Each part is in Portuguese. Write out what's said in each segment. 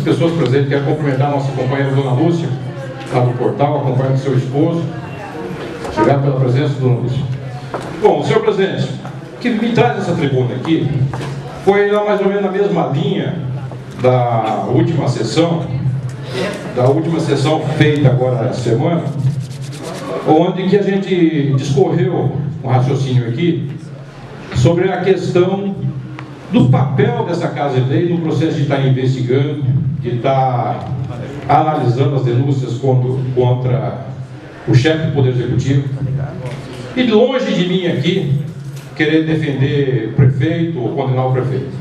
pessoas presentes. Quero cumprimentar a nossa companheira Dona Lúcia, lá do portal, acompanhando o seu esposo. Obrigado pela presença, Dona Lúcia. Bom, senhor presidente, o que me traz essa tribuna aqui foi mais ou menos na mesma linha da última sessão feita agora essa semana, onde que a gente discorreu um raciocínio aqui sobre a questão do papel dessa Casa de Lei no processo de estar investigando, de estar analisando as denúncias contra o chefe do Poder Executivo. E longe de mim aqui querer defender o prefeito ou condenar o prefeito.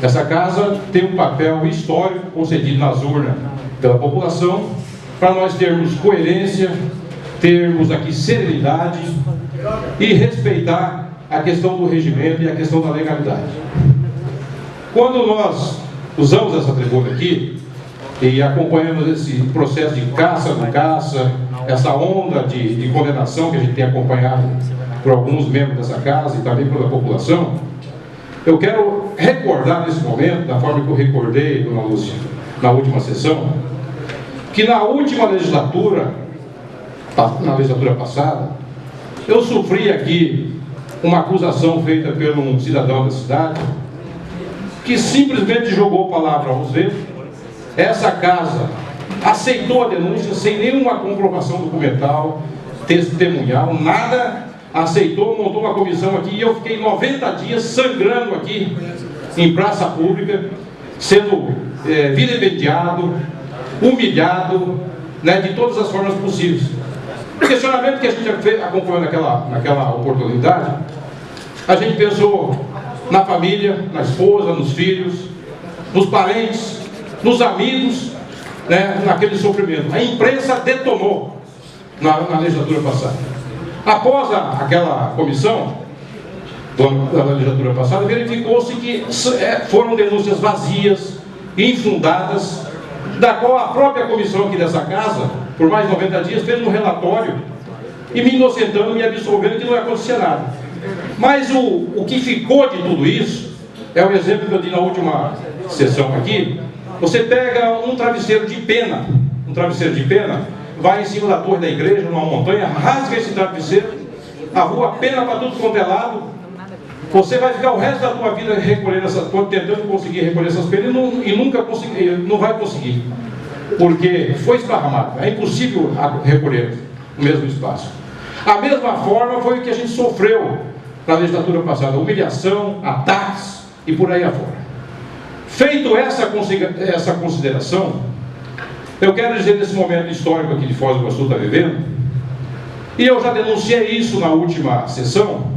Essa casa tem um papel histórico concedido nas urnas pela população, para nós termos coerência, termos aqui serenidade e respeitar a questão do regimento e a questão da legalidade. Quando nós usamos essa tribuna aqui e acompanhamos esse processo de caça no caça, essa onda de condenação que a gente tem acompanhado por alguns membros dessa casa e também pela população, eu quero recordar nesse momento, da forma que eu recordei, Dona Lúcia, na última sessão, que na última legislatura, na legislatura passada, eu sofri aqui uma acusação feita por um cidadão da cidade, que simplesmente jogou palavra aos ventos. Essa casa aceitou a denúncia sem nenhuma comprovação documental, testemunhal, nada, aceitou, montou uma comissão aqui e eu fiquei 90 dias sangrando aqui em praça pública, sendo vilipendiado, humilhado, né, de todas as formas possíveis. O questionamento que a gente acompanhou naquela oportunidade, a gente pensou na família, na esposa, nos filhos, nos parentes, nos amigos, né, naquele sofrimento. A imprensa detonou na legislatura passada. Após aquela comissão da legislatura passada, verificou-se que foram denúncias vazias, infundadas, da qual a própria comissão aqui dessa casa, por mais de 90 dias, fez um relatório e me inocentando, me absolvendo que não ia acontecer nada. Mas o que ficou de tudo isso é o exemplo que eu dei na última sessão aqui. Você pega um travesseiro de pena, vai em cima da torre da igreja, numa montanha, rasga esse travesseiro, a rua pena para tudo quanto é lado. Você vai ficar o resto da tua vida tentando conseguir recolher essas penas e nunca conseguir, não vai conseguir, porque foi esparramado, é impossível recolher no mesmo espaço. A mesma forma foi o que a gente sofreu na legislatura passada, humilhação, ataques e por aí afora. Feito essa consideração, eu quero dizer nesse momento histórico aqui de Foz do Iguaçu está vivendo, e eu já denunciei isso na última sessão,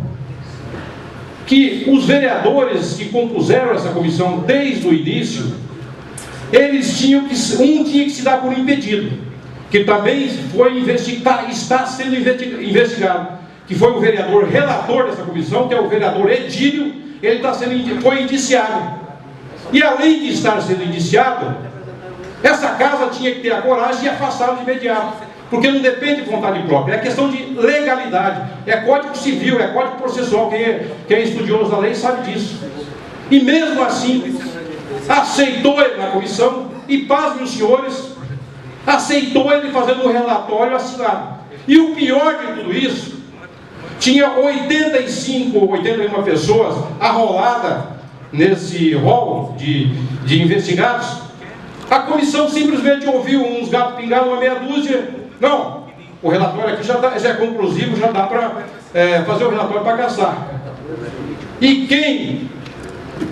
que os vereadores que compuseram essa comissão desde o início, eles tinham que se dar por impedido, que também está sendo investigado, que foi o vereador relator dessa comissão, que é o vereador Edílio, ele foi indiciado. E além de estar sendo indiciado, essa casa tinha que ter a coragem de afastá-lo de imediato, porque não depende de vontade própria, é questão de legalidade, é código civil, é código processual, quem é estudioso da lei sabe disso. E mesmo assim, aceitou ele na comissão, e pasmem os senhores, aceitou ele fazendo um relatório assinado. E o pior de tudo isso, tinha 85 ou 81 pessoas arroladas nesse rol de investigados. A comissão simplesmente ouviu uns gatos pingados, uma meia dúzia. Não, o relatório aqui já é conclusivo, já dá para fazer o relatório para caçar. E quem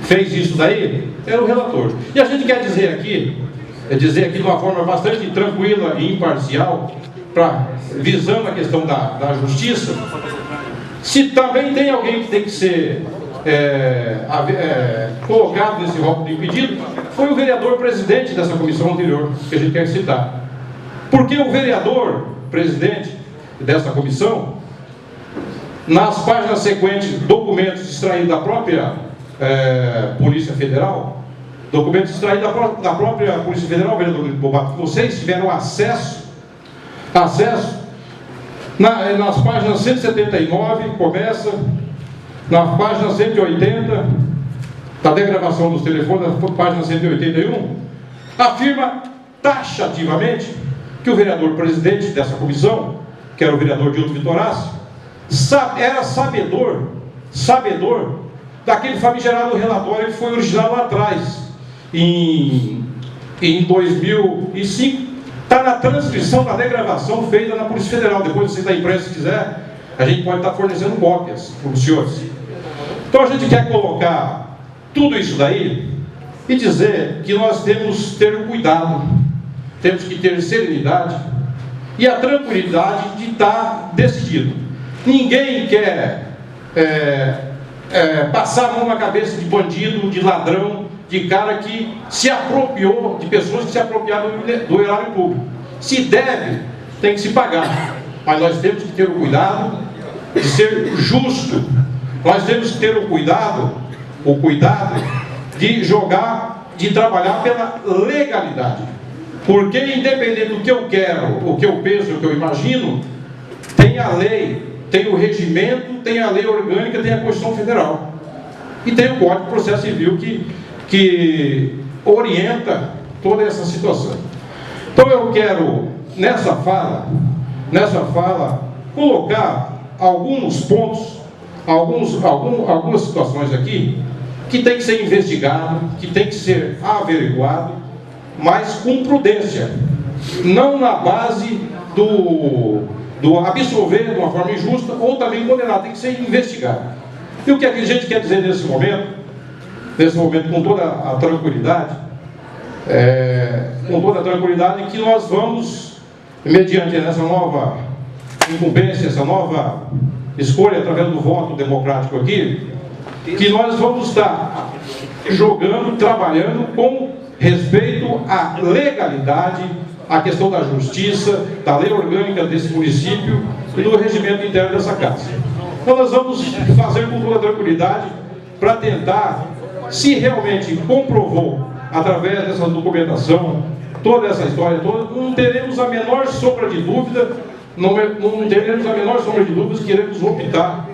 fez isso daí era o relator. E a gente quer dizer aqui de uma forma bastante tranquila e imparcial, visando a questão da justiça, se também tem alguém que tem que ser colocado nesse rol de impedido, foi o vereador presidente dessa comissão anterior, que a gente quer citar. Porque o vereador presidente dessa comissão, nas páginas sequentes, documentos extraídos da própria Polícia Federal, da própria Polícia Federal, vereador Bobato, que vocês tiveram acesso nas páginas 179, começa, na página 180, da degravação dos telefones, na página 181, afirma taxativamente que o vereador presidente dessa comissão, que era o vereador Dilton Vitorace, era sabedor daquele famigerado relatório que foi originado lá atrás, em 2005, está na transcrição da degravação feita na Polícia Federal. Depois, você da imprensa, se quiser, a gente pode estar fornecendo cópias para os senhores. Então, a gente quer colocar tudo isso daí e dizer que nós temos que ter cuidado, temos que ter serenidade e a tranquilidade de estar decidido. Ninguém quer passar a mão na cabeça de bandido, de ladrão, de cara que se apropriou, de pessoas que se apropriaram do erário público. Se deve, tem que se pagar. Mas nós temos que ter o cuidado de ser justo. Nós temos que ter o cuidado de trabalhar pela legalidade. Porque independente do que eu quero, o que eu penso, o que eu imagino, tem a lei, tem o regimento, tem a lei orgânica, tem a Constituição Federal. E tem o Código de Processo Civil que orienta toda essa situação. Então eu quero, nessa fala, colocar alguns pontos, algumas situações aqui, que tem que ser investigado, que tem que ser averiguado, mas com prudência, não na base do absolver de uma forma injusta ou também condenar, tem que ser investigado. E o que a gente quer dizer nesse momento com toda a tranquilidade, que nós vamos, mediante essa nova incumbência, essa nova escolha através do voto democrático aqui, que nós vamos estar jogando, trabalhando com respeito à legalidade, à questão da justiça, da lei orgânica desse município e do regimento interno dessa casa. Então nós vamos fazer com toda a tranquilidade para tentar, se realmente comprovou, através dessa documentação, toda essa história toda, não teremos a menor sombra de dúvida, queremos optar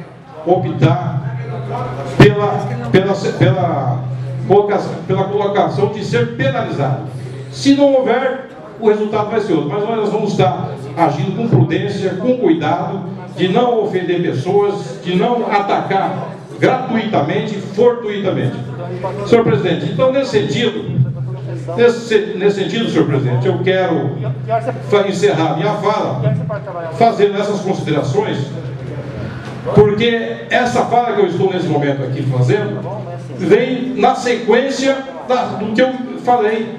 pela colocação de ser penalizado. Se não houver, o resultado vai ser outro. Mas nós vamos estar agindo com prudência, com cuidado, de não ofender pessoas, de não atacar gratuitamente, fortuitamente. Senhor presidente, então nesse sentido, senhor presidente, eu quero encerrar minha fala fazendo essas considerações, porque essa fala que eu estou nesse momento aqui fazendo vem na sequência do que eu falei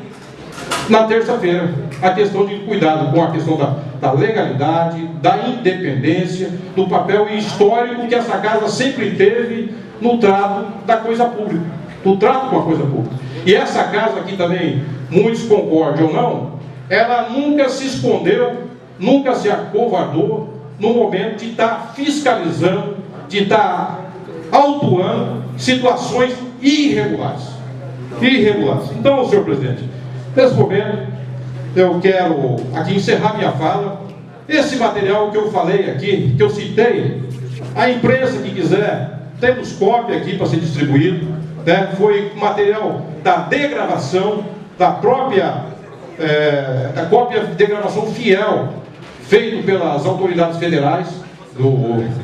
na terça-feira, a questão de cuidado com a questão da legalidade, da independência, do papel histórico que essa casa sempre teve no trato da coisa pública, no trato com a coisa pública. E essa casa aqui também, muitos concordem ou não, ela nunca se escondeu, nunca se acovardou no momento de estar fiscalizando, de estar autuando situações irregulares. Então, senhor presidente, nesse momento, eu quero aqui encerrar minha fala. Esse material que eu falei aqui, que eu citei, a imprensa que quiser, temos cópia aqui para ser distribuído, né? Foi material da degravação, da própria cópia de degravação fiel, feito pelas autoridades federais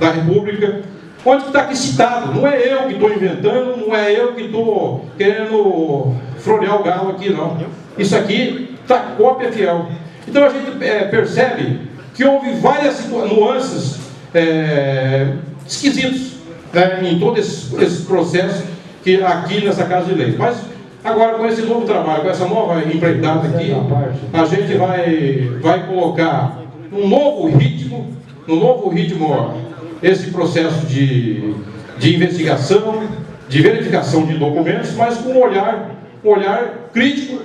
da República, onde está aqui citado. Não é eu que estou inventando, não é eu que estou querendo florear o galo aqui, não. Isso aqui está cópia fiel. Então a gente percebe que houve várias nuances esquisitas, né, em todo esse processo que aqui nessa Casa de Leis. Mas agora, com esse novo trabalho, com essa nova empreitada aqui, a gente vai colocar um novo ritmo, esse processo de investigação, de verificação de documentos, mas com um olhar crítico,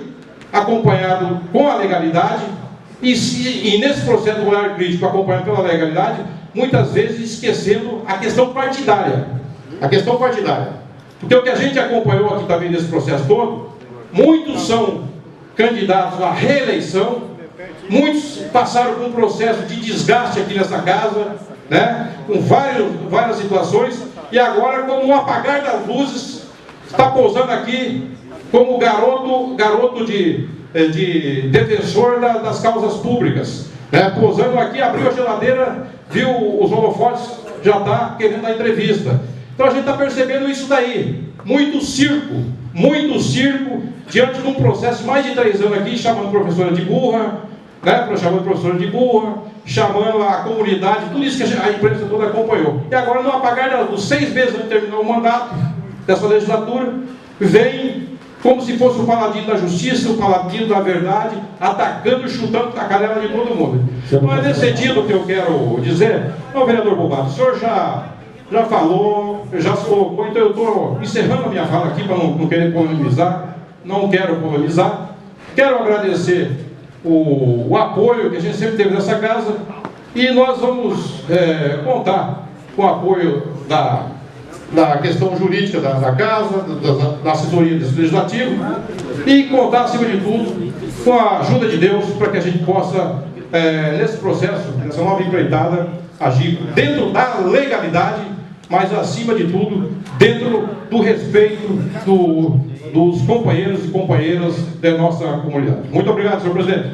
acompanhado com a legalidade, e nesse processo do olhar crítico acompanhado pela legalidade, muitas vezes esquecendo a questão partidária. Porque o que a gente acompanhou aqui também nesse processo todo, muitos são candidatos à reeleição, muitos passaram por um processo de desgaste aqui nessa casa, né, com várias situações, e agora, como um apagar das luzes, está pousando aqui como garoto de defensor das causas públicas, né? Posando aqui, abriu a geladeira, viu os holofotes, já está querendo dar entrevista. Então a gente está percebendo isso daí, muito circo diante de um processo de mais de 3 anos aqui, chamando professora de burra, né? Chamando professora de burra, chamando a comunidade, tudo isso que a imprensa toda acompanhou. E agora, no apagar dos 6 meses antes de terminar o mandato dessa legislatura, vem como se fosse o paladino da justiça, o paladino da verdade, atacando e chutando a canela de todo mundo. Então é nesse sentido que eu quero dizer, não, vereador Bobato, o senhor já falou, já se colocou, então eu estou encerrando a minha fala aqui para não querer polemizar, não quero polemizar. Quero agradecer o apoio que a gente sempre teve nessa casa e nós vamos contar com o apoio da questão jurídica da casa, da assessoria desse legislativo e contar, acima de tudo, com a ajuda de Deus para que a gente possa, nesse processo, nessa nova empreitada, agir dentro da legalidade, mas, acima de tudo, dentro do respeito dos companheiros e companheiras da nossa comunidade. Muito obrigado, senhor presidente.